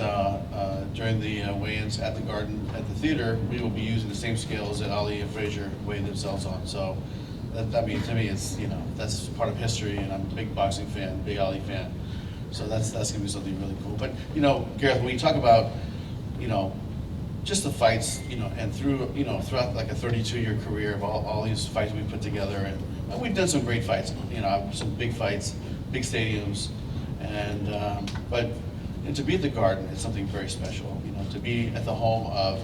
[SPEAKER 2] during the weigh-ins at the Garden, at the theater, we will be using the same scales that Ali and Frazier weighed themselves on. So, to me, it's, that's part of history, and I'm a big boxing fan, big Ali fan. So that's going to be something really cool. But, Gareth, when you talk about, just the fights, and throughout like a 32-year career of all these fights we put together, and we've done some great fights, some big fights, big stadiums, and to be at the Garden is something very special. To be at the home of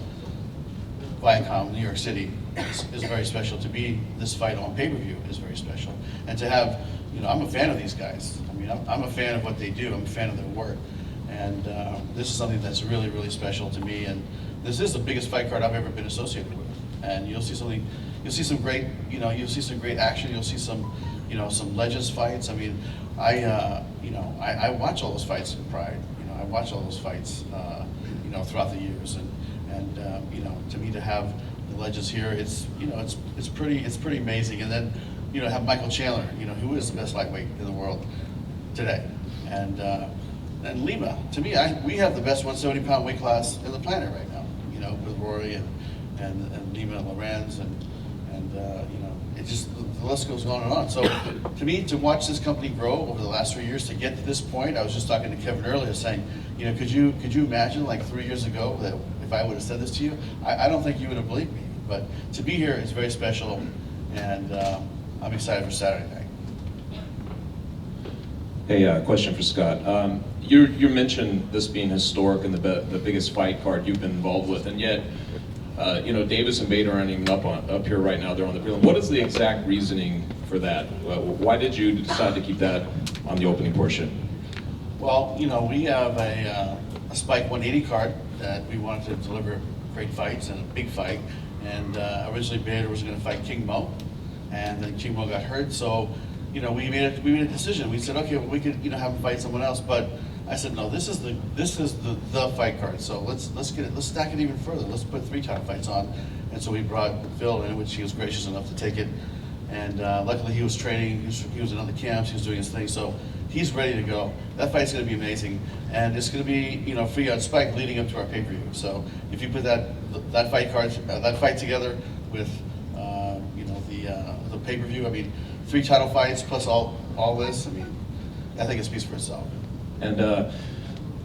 [SPEAKER 2] Viacom, New York City, is very special. To be this fight on pay-per-view is very special, and to have, I'm a fan of these guys. I mean, I'm a fan of what they do. I'm a fan of their work, and this is something that's really, really special to me. And this is the biggest fight card I've ever been associated with, and you'll see some great, you'll see some great action. You'll see some, some legends fights. I mean, I watch all those fights in Pride. I watch all those fights, throughout the years, and to me, to have the legends here, it's pretty amazing. And then, have Michael Chandler, who is the best lightweight in the world today, and Lima. To me, we have the best 170-pound weight class in the planet right now. With Rory and Lima and Lorenz, and it just, the list goes on and on. So to me, to watch this company grow over the last 3 years to get to this point, I was just talking to Kevin earlier, saying, could you imagine like 3 years ago that if I would have said this to you, I don't think you would have believed me. But to be here is very special, and I'm excited for Saturday night.
[SPEAKER 8] Hey, question for Scott. You mentioned this being historic and the biggest fight card you've been involved with, and yet, Davis and Bader aren't even up here right now. They're on the prelim. What is the exact reasoning for that? Why did you decide to keep that on the opening portion?
[SPEAKER 2] Well, we have a Spike 180 card that we wanted to deliver great fights and a big fight. And originally Bader was going to fight King Mo, and then King Mo got hurt. So, we made a decision. We said, okay, well, we could have him fight someone else, but I said, no, this is the fight card. So let's stack it even further. Let's put 3 title fights on. And so we brought Phil in, which he was gracious enough to take it. And luckily he was training. He was in other camps. He was doing his thing. So he's ready to go. That fight's going to be amazing, and it's going to be free on Spike leading up to our pay-per-view. So if you put that fight together with the pay-per-view, I mean, 3 title fights plus all this, I mean, I think it speaks for itself.
[SPEAKER 8] And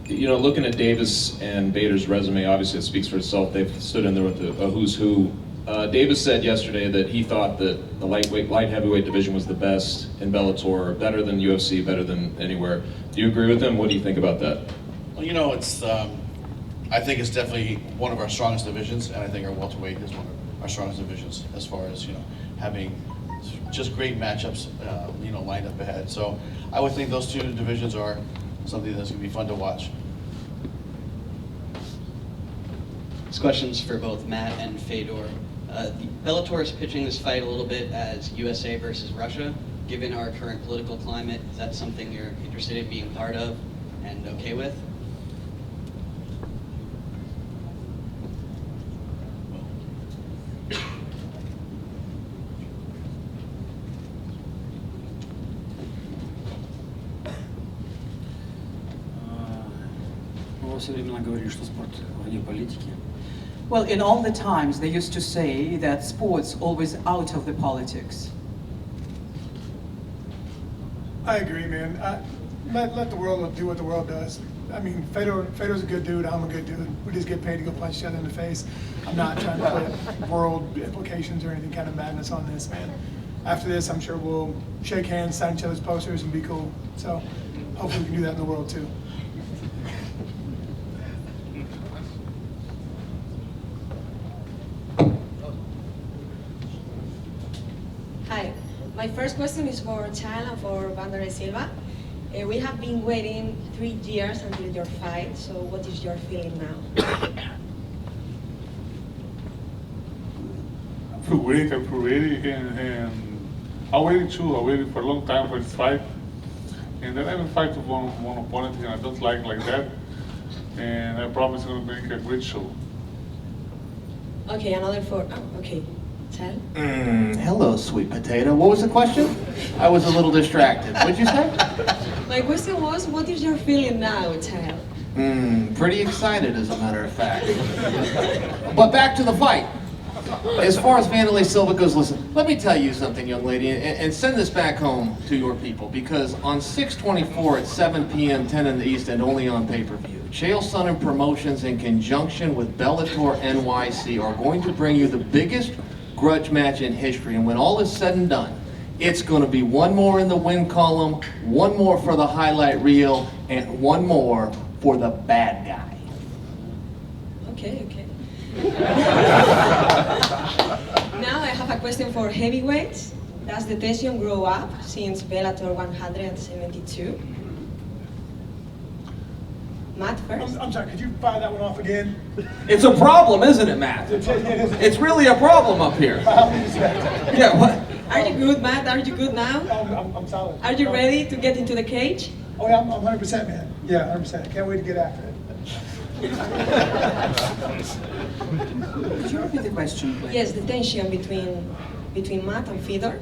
[SPEAKER 8] looking at Davis and Bader's resume, obviously it speaks for itself. They've stood in there with a who's who. Davis said yesterday that he thought that the light heavyweight division was the best in Bellator, better than UFC, better than anywhere. Do you agree with him? What do you think about that?
[SPEAKER 2] Well, it's I think it's definitely one of our strongest divisions, and I think our welterweight is one of our strongest divisions as far as having just great matchups lined up ahead. So I would think those 2 divisions are something that's going to be fun to watch.
[SPEAKER 9] This question's for both Matt and Fedor. Bellator is pitching this fight a little bit as USA versus Russia. Given our current political climate, is that something you're interested in being part of and okay with?
[SPEAKER 10] Вы все время говорили, что спорт вне политики.
[SPEAKER 11] Well, in all the times, they used to say that sports always out of the politics.
[SPEAKER 20] I agree, man. Let the world do what the world does. I mean, Fedor's a good dude. I'm a good dude. We just get paid to go punch each other in the face. I'm not trying to put world implications or anything kind of madness on this, man. After this, I'm sure we'll shake hands, sign each other's posters, and be cool. So hopefully we can do that in the world too.
[SPEAKER 15] Hi, my first question is for Chal and for Wanderlei Silva. We have been waiting 3 years until your fight, so what is your feeling now?
[SPEAKER 7] I feel great, and I waited too. I waited for a long time for this fight. And then I have a fight with one opponent, and I don't like that. And I promise I'm going to make a great show.
[SPEAKER 15] Okay, another for, okay. Chal?
[SPEAKER 6] Hello, sweet potato. What was the question? I was a little distracted. What'd you say?
[SPEAKER 15] My question was, what is your feeling now, Chal?
[SPEAKER 6] Pretty excited, as a matter of fact. But back to the fight. As far as Wanderlei Silva goes, listen, let me tell you something, young lady, and send this back home to your people, because on 6/24 at 7 p.m., 10 in the East End, only on pay-per-view, Sonnen Promotions, in conjunction with Bellator NYC, are going to bring you the biggest grudge match in history. And when all is said and done, it's going to be one more in the win column, one more for the highlight reel, and one more for the bad guy.
[SPEAKER 15] Okay. Now I have a question for heavyweights. Does the tension grow up since Bellator 172? Matt first.
[SPEAKER 20] I'm sorry, could you fire that one off again?
[SPEAKER 6] It's a problem, isn't it, Matt? It's really a problem up here. Yeah, what?
[SPEAKER 15] Are you good, Matt? Are you good now?
[SPEAKER 20] I'm solid.
[SPEAKER 15] Are you ready to get into the cage?
[SPEAKER 20] Oh yeah, I'm 100%, man. Yeah, 100%. Can't wait to get after it.
[SPEAKER 11] Could you repeat the question, please?
[SPEAKER 15] Yes, the tension between Matt and Fedor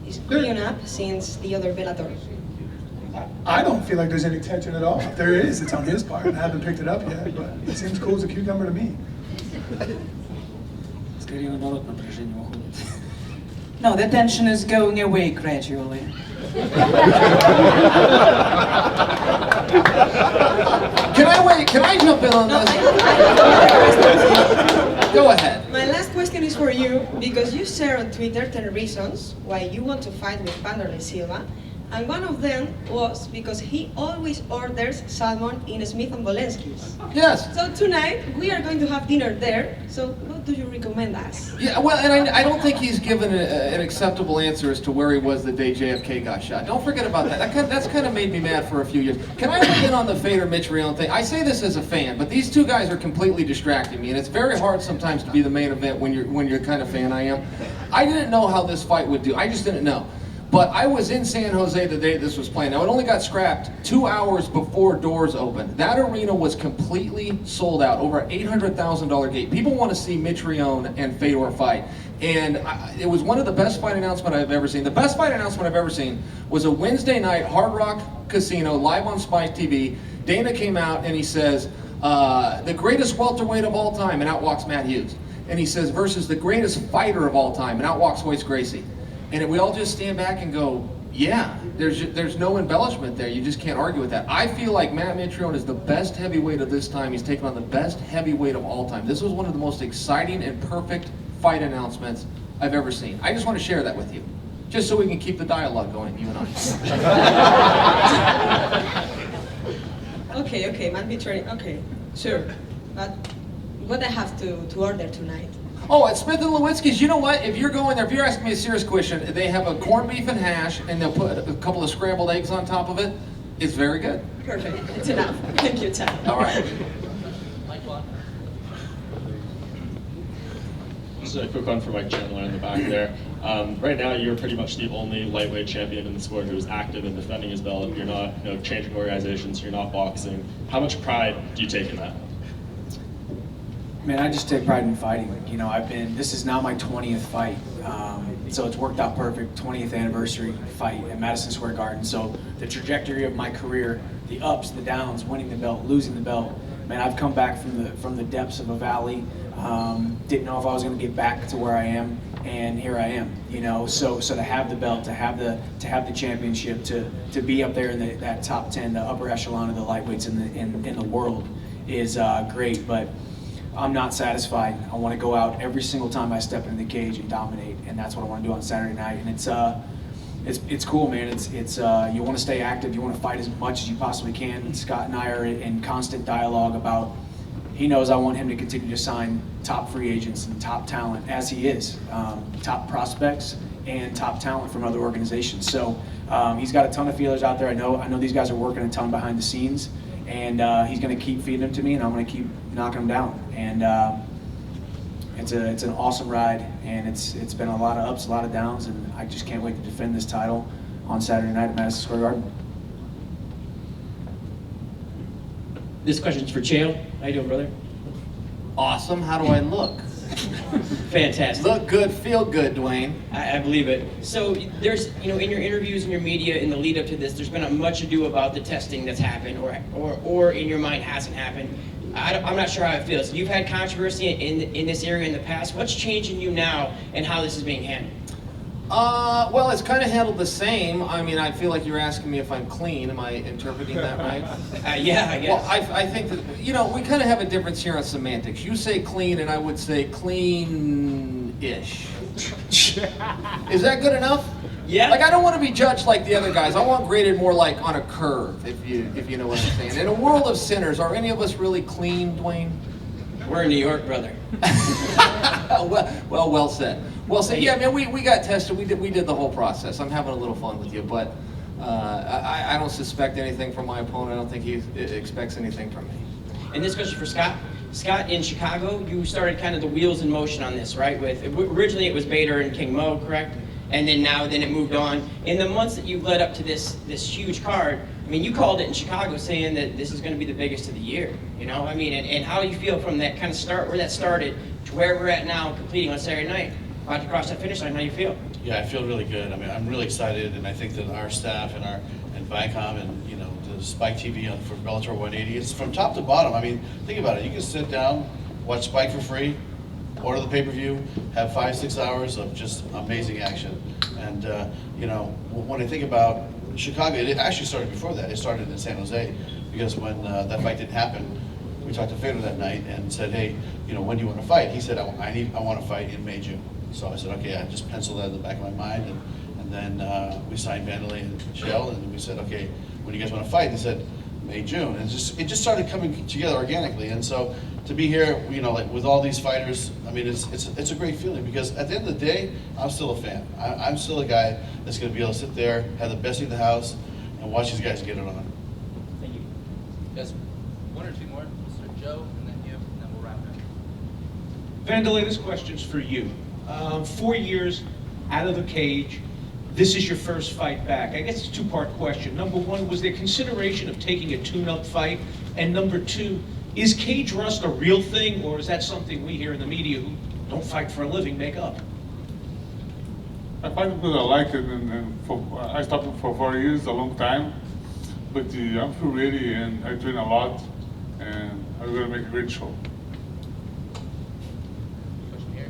[SPEAKER 15] is growing up since the other Bellator.
[SPEAKER 20] I don't feel like there's any tension at all. If there is, it's on his part. I haven't picked it up yet, but it seems cool as a cucumber to me.
[SPEAKER 10] Скорее наоборот, напряжение уходит.
[SPEAKER 11] No, the tension is going away gradually.
[SPEAKER 6] Can I wait? Can I jump in on this? Scott, go ahead.
[SPEAKER 15] My last question is for you, because you shared on Twitter 10 reasons why you want to fight with Wanderlei Silva, and one of them was because he always orders salmon in Smith & Wollensky's.
[SPEAKER 6] Yes.
[SPEAKER 15] So tonight, we are going to have dinner there, so what do you recommend us?
[SPEAKER 6] Yeah, well, and I don't think he's given an acceptable answer as to where he was the day JFK got shot. Don't forget about that. That's kind of made me mad for a few years. Can I weigh in on the Fedor Mitrione thing? I say this as a fan, but these two guys are completely distracting me, and it's very hard sometimes to be the main event when you're the kind of fan I am. I didn't know how this fight would do. I just didn't know. But I was in San Jose the day this was playing. Now, it only got scrapped 2 hours before doors opened. That arena was completely sold out, over an $800,000 gate. People want to see Mitrione and Fedor fight. And it was one of the best fight announcements I've ever seen. The best fight announcement I've ever seen was a Wednesday night Hard Rock Casino, live on Spike TV. Dana came out and he says, the greatest welterweight of all time, and out walks Matt Hughes. And he says, versus the greatest fighter of all time, and out walks Royce Gracie. And we all just stand back and go, yeah, there's no embellishment there. You just can't argue with that. I feel like Matt Mitrione is the best heavyweight of this time. He's taken on the best heavyweight of all time. This was one of the most exciting and perfect fight announcements I've ever seen. I just want to share that with you, just so we can keep the dialogue going, you and I.
[SPEAKER 15] Okay, Matt Mitrione, okay, sure. But what I have to order tonight?
[SPEAKER 6] Oh, at Smith & Lewinsky's, you know what? If you're going there, if you're asking me a serious question, they have a corned beef and hash, and they'll put a couple of scrambled eggs on top of it. It's very good.
[SPEAKER 15] Perfect, it's enough. Thank you, Chad.
[SPEAKER 6] All right.
[SPEAKER 14] Just a quick one for Mike Chandler in the back there. Right now, you're pretty much the only lightweight champion in the sport who is active in defending his belt. You're not, changing organizations. You're not boxing. How much pride do you take in that?
[SPEAKER 10] Man, I just take pride in fighting. This is now my 20th fight. So it's worked out perfect, 20th anniversary fight at Madison Square Garden. So the trajectory of my career, the ups, the downs, winning the belt, losing the belt, man, I've come back from the depths of a valley. Didn't know if I was going to get back to where I am, and here I am. So to have the belt, to have the championship, to be up there in that top 10, the upper echelon of the lightweights in the world is great. But I'm not satisfied. I want to go out every single time I step into the cage and dominate, and that's what I want to do on Saturday night. And it's cool, man. It's you want to stay active. You want to fight as much as you possibly can. And Scott and I are in constant dialogue about. He knows I want him to continue to sign top free agents and top talent, as he is, top prospects and top talent from other organizations. So he's got a ton of feelers out there. I know these guys are working a ton behind the scenes. And he's going to keep feeding them to me, and I'm going to keep knocking them down. And it's an awesome ride, and it's been a lot of ups, a lot of downs, and I just can't wait to defend this title on Saturday night at Madison Square Garden.
[SPEAKER 1] This question's for Chael. How you doing, brother?
[SPEAKER 6] Awesome. How do I look?
[SPEAKER 1] Fantastic.
[SPEAKER 6] Look good, feel good, Dwayne.
[SPEAKER 1] I believe it. So there's, in your interviews and your media in the lead up to this, there's been much ado about the testing that's happened or in your mind hasn't happened. I'm not sure how it feels. You've had controversy in this area in the past. What's changing you now and how this is being handled?
[SPEAKER 6] Well, it's kind of handled the same. I mean, I feel like you're asking me if I'm clean. Am I interpreting that right?
[SPEAKER 1] Yeah, I guess.
[SPEAKER 6] Well, I think that, we kind of have a difference here on semantics. You say clean, and I would say clean-ish. Is that good enough?
[SPEAKER 1] Yeah.
[SPEAKER 6] Like, I don't want to be judged like the other guys. I want graded more like on a curve, if you know what I'm saying. In a world of sinners, are any of us really clean, Dwayne?
[SPEAKER 1] We're in New York, brother.
[SPEAKER 6] Well said. Well said. Yeah, man, we got tested. We did the whole process. I'm having a little fun with you, but I don't suspect anything from my opponent. I don't think he expects anything from me.
[SPEAKER 1] And this question for Scott. Scott, in Chicago, you started kind of the wheels in motion on this, right? Originally it was Bader and King Mo, correct? And then it moved on. In the months that you've led up to this huge card, I mean, you called it in Chicago saying that this is going to be the biggest of the year, I mean, and how do you feel from that kind of start, where that started, to where we're at now, completing on Saturday night? About to cross that finish line, how do you feel?
[SPEAKER 2] Yeah, I feel really good. I mean, I'm really excited, and I think that our staff and Viacom and the Spike TV for Bellator 180, it's from top to bottom. I mean, think about it. You can sit down, watch Spike for free, order the pay-per-view, have 5-6 hours of just amazing action. And when I think about Chicago, it actually started before that. It started in San Jose, because when that fight didn't happen, we talked to Fedor that night and said, hey, you know, when do you want to fight? He said, I want to fight in May, June. So I said, okay, I just penciled that in the back of my mind, and then we signed Wanderlei and Shell, and we said, okay, when do you guys want to fight? And they said, May, June, and it just started coming together organically. And so to be here, you know, like with all these fighters, I mean, it's a great feeling, because at the end of the day, I'm still a fan. I'm still a guy that's going to be able to sit there, have the best seat in the house, and watch these guys get it on.
[SPEAKER 16] Thank you. Yes, one or two more, Mr. Joe, and then you, and then we'll wrap it up.
[SPEAKER 17] Wanderlei, this question's for you. 4 years out of the cage. This is your first fight back. I guess it's a two-part question. Number one, was there consideration of taking a tune-up fight? And number two, is cage rust a real thing, or is that something we here in the media who don't fight for a living make up?
[SPEAKER 7] I fight because I like it, and I stopped for 4 years, a long time. But I'm feel ready, and I train a lot, and I'm going to make a great show.
[SPEAKER 16] Question here.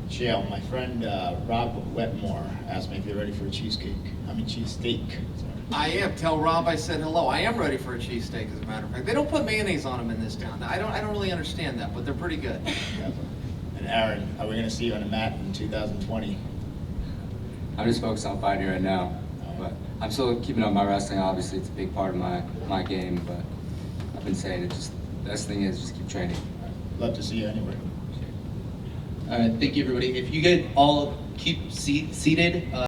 [SPEAKER 22] Shale, my friend Rob Wetmore asked me if you're ready for a cheesesteak. Sorry.
[SPEAKER 6] I am. Tell Rob I said hello. I am ready for a cheesesteak, as a matter of fact. They don't put mayonnaise on them in this town. I don't really understand that, but they're pretty good.
[SPEAKER 22] And Aaron, are we going to see you on a mat in 2020?
[SPEAKER 5] I'm just focused on fighting right now, but I'm still keeping up my wrestling. Obviously, it's a big part of my game, but I've been saying it. Just the best thing is just keep training.
[SPEAKER 22] Love to see you anywhere.
[SPEAKER 16] All right, thank you, everybody. If you could all keep seated.